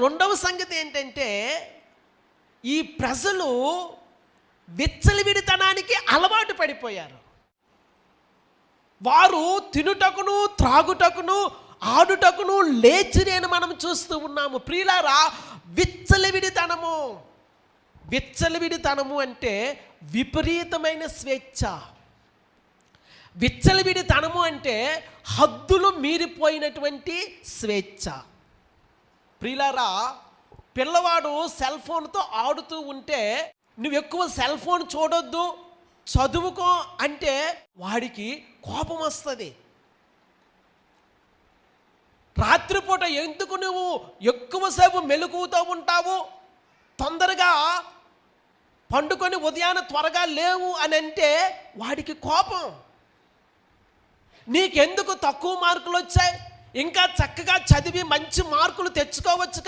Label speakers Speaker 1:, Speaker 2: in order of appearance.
Speaker 1: రెండవ సంగతి ఏంటంటే ఈ ప్రజలు విచ్చలవిడితనానికి అలవాటు పడిపోయారు. వారు తినుటకును త్రాగుటకును ఆడుటకును లేచిరి అని మనం చూస్తూ ఉన్నాము. ప్రియులారా, విచ్చలవిడితనము అంటే విపరీతమైన స్వేచ్ఛ. విచ్చలవిడితనము అంటే హద్దులు మీరిపోయినటువంటి స్వేచ్ఛ. ప్రియులారా, పిల్లవాడు సెల్ ఫోన్తో ఆడుతూ ఉంటే నువ్వు ఎక్కువ సెల్ ఫోన్ చూడొద్దు, చదువుకో అంటే వాడికి కోపం వస్తుంది. రాత్రిపూట ఎందుకు నువ్వు ఎక్కువసేపు మెలకువతో ఉంటావు, తొందరగా పండుకొని ఉదయాన త్వరగా లేవు అని అంటే వాడికి కోపం. నీకెందుకు తక్కువ మార్కులు వచ్చాయి, ఇంకా చక్కగా చదివి మంచి మార్కులు తెచ్చుకోవచ్చు